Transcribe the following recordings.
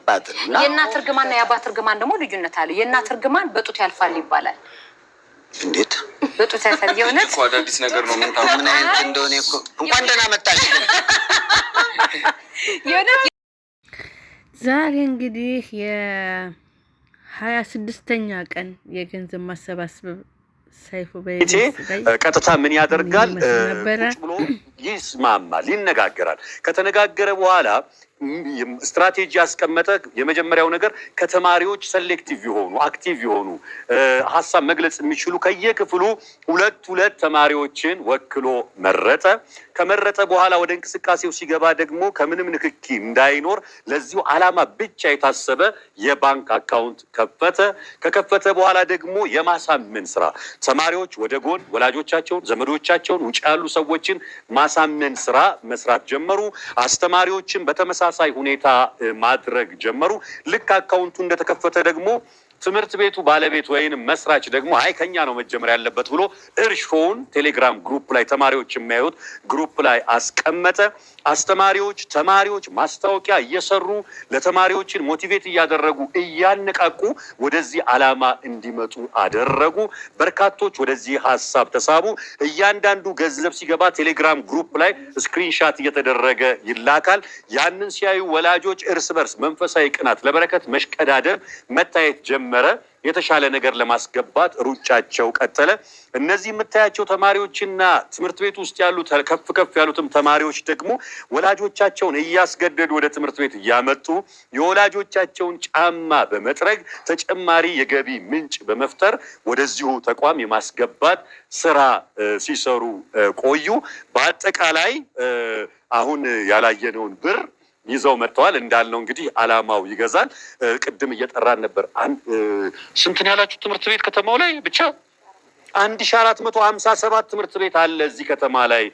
ከባድ ነው። የእናት እርግማንና የአባት እርግማን ደግሞ ልዩነት አለ። የእናት እርግማን በጡት ያልፋል ይባላል። እንዴት በጡት ያልፋል? የእውነት እኮ አዳዲስ ነገር ነው። ምን አይነት እንደሆነ እኮ እንኳን ደህና መጣሽ። የእውነት ዛሬ እንግዲህ የ26ኛ ቀን የገንዘብ ማሰባሰብ ሰይፉ ቀጥታ ምን ያደርጋል? ቁጭ ብሎ ይስማማል፣ ይነጋገራል። ከተነጋገረ በኋላ ስትራቴጂ ያስቀመጠ። የመጀመሪያው ነገር ከተማሪዎች ሴሌክቲቭ የሆኑ አክቲቭ የሆኑ ሀሳብ መግለጽ የሚችሉ ከየክፍሉ ሁለት ተማሪዎችን ወክሎ መረጠ። ከመረጠ በኋላ ወደ እንቅስቃሴው ሲገባ ደግሞ ከምንም ንክኪ እንዳይኖር ለዚሁ ዓላማ ብቻ የታሰበ የባንክ አካውንት ከፈተ። ከከፈተ በኋላ ደግሞ የማሳመን ስራ ተማሪዎች ወደ ጎን ወላጆቻቸውን፣ ዘመዶቻቸውን፣ ውጭ ያሉ ሰዎችን ማሳመን ስራ መስራት ጀመሩ። አስተማሪዎችን በተመሳሳይ ሁኔታ ማድረግ ጀመሩ። ልክ አካውንቱ እንደተከፈተ ደግሞ ትምህርት ቤቱ ባለቤት ወይንም መስራች ደግሞ አይ ከኛ ነው መጀመር ያለበት ብሎ እርሾውን ቴሌግራም ግሩፕ ላይ ተማሪዎች የሚያዩት ግሩፕ ላይ አስቀመጠ። አስተማሪዎች፣ ተማሪዎች ማስታወቂያ እየሰሩ ለተማሪዎችን ሞቲቬት እያደረጉ እያነቃቁ ወደዚህ ዓላማ እንዲመጡ አደረጉ። በርካቶች ወደዚህ ሀሳብ ተሳቡ። እያንዳንዱ ገንዘብ ሲገባ ቴሌግራም ግሩፕ ላይ ስክሪንሻት እየተደረገ ይላካል። ያንን ሲያዩ ወላጆች እርስ በርስ መንፈሳዊ ቅናት፣ ለበረከት መሽቀዳደም መታየት ጀመረ። የተሻለ ነገር ለማስገባት ሩጫቸው ቀጠለ። እነዚህ የምታያቸው ተማሪዎችና ትምህርት ቤት ውስጥ ያሉ ከፍ ያሉትም ተማሪዎች ደግሞ ወላጆቻቸውን እያስገደዱ ወደ ትምህርት ቤት እያመጡ የወላጆቻቸውን ጫማ በመጥረግ ተጨማሪ የገቢ ምንጭ በመፍጠር ወደዚሁ ተቋም የማስገባት ስራ ሲሰሩ ቆዩ። በአጠቃላይ አሁን ያላየነውን ብር ይዘው መጥተዋል። እንዳልነው እንግዲህ ዓላማው ይገዛል። ቅድም እየጠራን ነበር። ስንትን ያላችሁ ትምህርት ቤት ከተማው ላይ ብቻ 1457 ትምህርት ቤት አለ እዚህ ከተማ ላይ።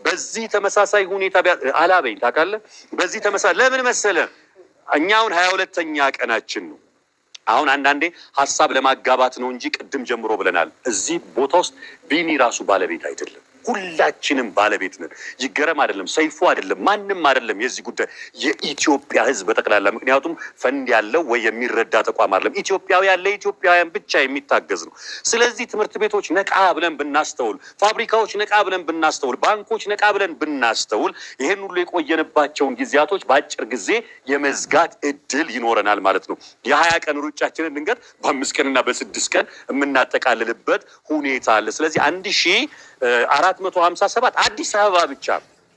በዚህ ተመሳሳይ ሁኔታ አላበኝ ታውቃለህ። በዚህ ተመሳሳይ ለምን መሰለ እኛ አሁን 22ኛ ቀናችን ነው። አሁን አንዳንዴ ሀሳብ ለማጋባት ነው እንጂ ቅድም ጀምሮ ብለናል። እዚህ ቦታ ውስጥ ቢኒ ራሱ ባለቤት አይደለም። ሁላችንም ባለቤት ነን። ይገረም አይደለም፣ ሰይፉ አይደለም፣ ማንም አይደለም። የዚህ ጉዳይ የኢትዮጵያ ሕዝብ በጠቅላላ ምክንያቱም ፈንድ ያለው ወይ የሚረዳ ተቋም አይደለም። ኢትዮጵያውያን ለኢትዮጵያውያን ብቻ የሚታገዝ ነው። ስለዚህ ትምህርት ቤቶች ነቃ ብለን ብናስተውል፣ ፋብሪካዎች ነቃ ብለን ብናስተውል፣ ባንኮች ነቃ ብለን ብናስተውል ይሄን ሁሉ የቆየንባቸውን ጊዜያቶች በአጭር ጊዜ የመዝጋት እድል ይኖረናል ማለት ነው። የ20 ቀን ሩጫችንን ድንገት በ5 ቀንና በ6 ቀን የምናጠቃልልበት ሁኔታ አለ። ስለዚህ 1457 አዲስ አበባ ብቻ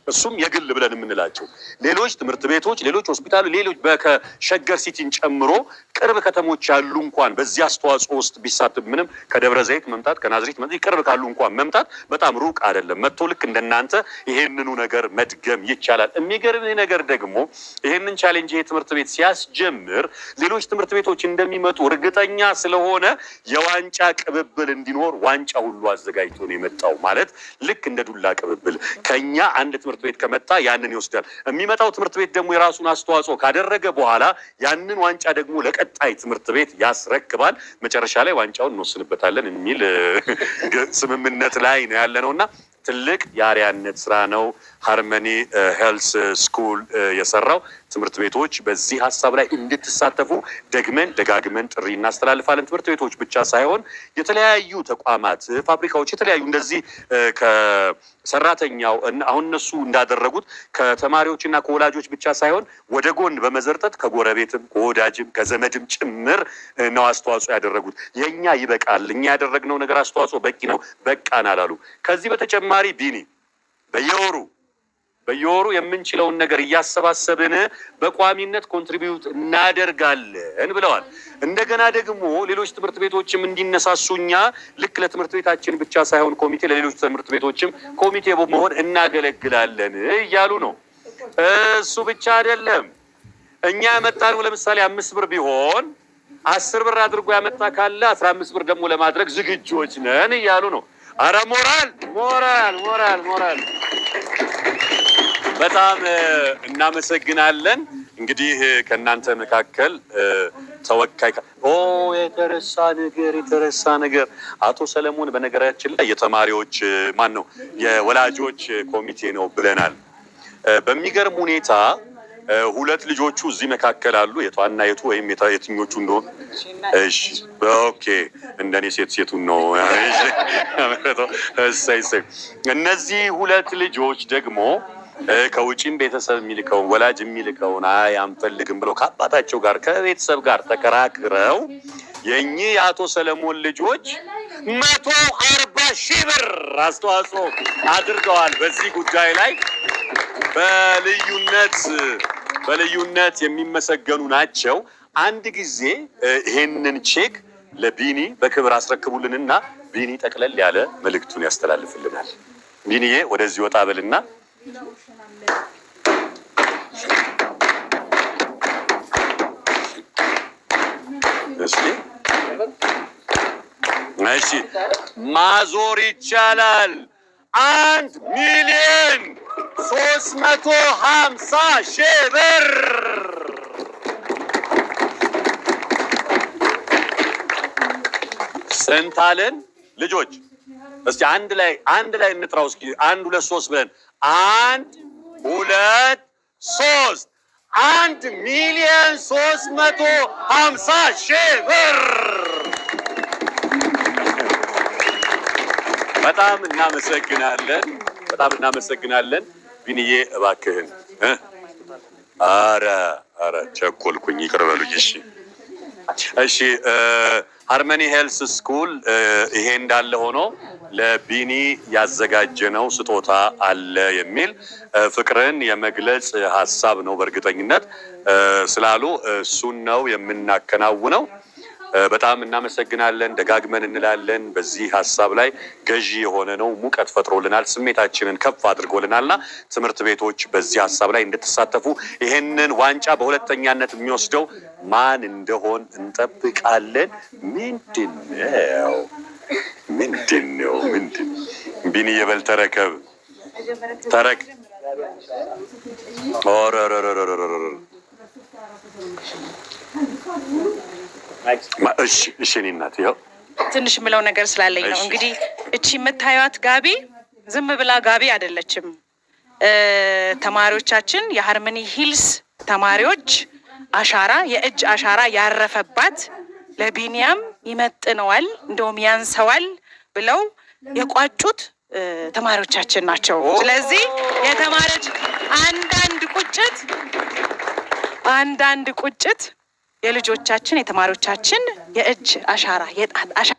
እሱም የግል ብለን የምንላቸው ሌሎች ትምህርት ቤቶች፣ ሌሎች ሆስፒታሎች፣ ሌሎች በሸገር ሲቲን ጨምሮ ቅርብ ከተሞች ያሉ እንኳን በዚህ አስተዋጽኦ ውስጥ ቢሳተፍ ምንም ከደብረ ዘይት መምጣት ከናዝሬት መምጣት ቅርብ ካሉ እንኳን መምጣት በጣም ሩቅ አይደለም። መጥቶ ልክ እንደናንተ ይሄንኑ ነገር መድገም ይቻላል። የሚገርምህ ነገር ደግሞ ይሄንን ቻሌንጅ ይሄ ትምህርት ቤት ሲያስጀምር ሌሎች ትምህርት ቤቶች እንደሚመጡ እርግጠኛ ስለሆነ የዋንጫ ቅብብል እንዲኖር ዋንጫ ሁሉ አዘጋጅቶ ነው የመጣው። ማለት ልክ እንደ ዱላ ቅብብል ከኛ አንድ ትምህርት ቤት ከመጣ ያንን ይወስዳል። የሚመጣው ትምህርት ቤት ደግሞ የራሱን አስተዋጽኦ ካደረገ በኋላ ያንን ዋንጫ ደግሞ ለቀጣይ ትምህርት ቤት ያስረክባል። መጨረሻ ላይ ዋንጫውን እንወስንበታለን የሚል ስምምነት ላይ ነው ያለነውና ትልቅ የአርያነት ስራ ነው ሃርመኒ ሄልስ ስኩል የሰራው። ትምህርት ቤቶች በዚህ ሀሳብ ላይ እንድትሳተፉ ደጋግመን ጥሪ እናስተላልፋለን። ትምህርት ቤቶች ብቻ ሳይሆን የተለያዩ ተቋማት፣ ፋብሪካዎች፣ የተለያዩ እንደዚህ ከሰራተኛው አሁን እነሱ እንዳደረጉት ከተማሪዎችና ከወላጆች ብቻ ሳይሆን ወደ ጎን በመዘርጠት ከጎረቤትም ከወዳጅም ከዘመድም ጭምር ነው አስተዋጽኦ ያደረጉት። የኛ ይበቃል፣ እኛ ያደረግነው ነገር አስተዋጽኦ በቂ ነው፣ በቃን አላሉ። ከዚህ በተጨማሪ ቢኒ በየወሩ የምንችለውን ነገር እያሰባሰብን በቋሚነት ኮንትሪቢዩት እናደርጋለን ብለዋል። እንደገና ደግሞ ሌሎች ትምህርት ቤቶችም እንዲነሳሱኛ ልክ ለትምህርት ቤታችን ብቻ ሳይሆን ኮሚቴ ለሌሎች ትምህርት ቤቶችም ኮሚቴ በመሆን እናገለግላለን እያሉ ነው። እሱ ብቻ አይደለም። እኛ ያመጣነው ለምሳሌ 5 ብር ቢሆን 10 ብር አድርጎ ያመጣ ካለ 15 ብር ደግሞ ለማድረግ ዝግጆች ነን እያሉ ነው። አረ ሞራል በጣም እናመሰግናለን። እንግዲህ ከእናንተ መካከል ተወካይ የተረሳ ነገር አቶ ሰለሞን በነገራችን ላይ የተማሪዎች የወላጆች ኮሚቴ ነው ብለናል። በሚገርም ሁኔታ ሁለት ልጆቹ እዚህ መካከል አሉ። የቷና የቱ ወይም የትኞቹ እንደሆነ እሺ፣ ኦኬ፣ እንደኔ ሴቱን ነው። እሰይ። እነዚህ ሁለት ልጆች ደግሞ ከውጪም ቤተሰብ የሚልከውን ወላጅ የሚልከውን አይ አንፈልግም ብለው ከአባታቸው ጋር ከቤተሰብ ጋር ተከራክረው የኚህ የአቶ ሰለሞን ልጆች 140,000 ብር አስተዋጽኦ አድርገዋል። በዚህ ጉዳይ ላይ በልዩነት የሚመሰገኑ ናቸው። አንድ ጊዜ ይሄንን ቼክ ለቢኒ በክብር አስረክቡልንና ቢኒ ጠቅለል ያለ መልእክቱን ያስተላልፍልናል። ቢኒዬ ወደዚህ ወጣ በልና እሺ፣ ማዞር ይቻላል። 1,350,000 ብር ስንት አለን ልጆች? እስቲ አንድ ላይ እንጥራው። እስኪ 1 2 3 ብለን 1 2 3 1,350,000 ብር። በጣም እናመሰግናለን። ቢኒዬ እባክህን አረ ቸኮልኩኝ፣ ይቅር በሉኝ። እሺ ሃርመኒ ሄልስ ስኩል ይሄ እንዳለ ሆኖ ለቢኒ ያዘጋጀነው ስጦታ አለ የሚል ፍቅርን የመግለጽ ሀሳብ ነው። በእርግጠኝነት ስላሉ እሱን ነው የምናከናውነው። በጣም እናመሰግናለን። ደጋግመን እንላለን። በዚህ ሀሳብ ላይ ገዢ የሆነ ነው። ሙቀት ፈጥሮልናል፣ ስሜታችንን ከፍ አድርጎልናልና ትምህርት ቤቶች በዚህ ሀሳብ ላይ እንድትሳተፉ፣ ይሄንን ዋንጫ በሁለተኛነት የሚወስደው ማን እንደሆን እንጠብቃለን። ምንድነው ቢኒ የበል ተረከብ እሺ እኔ እናት ይኸው ትንሽ የምለው ነገር ስላለኝ ነው። እንግዲህ እቺ የምታዩት ጋቢ ዝም ብላ ጋቢ አይደለችም። ተማሪዎቻችን የሃርመኒ ሂልስ ተማሪዎች አሻራ የእጅ አሻራ ያረፈባት ለቢኒያም ይመጥነዋል እንደውም ያንሰዋል ብለው የቋጩት ተማሪዎቻችን ናቸው። ስለዚህ የተማሪዎች አንዳንድ ቁጭት የልጆቻችን የተማሪዎቻችን የእጅ አሻራ የጣት አሻራ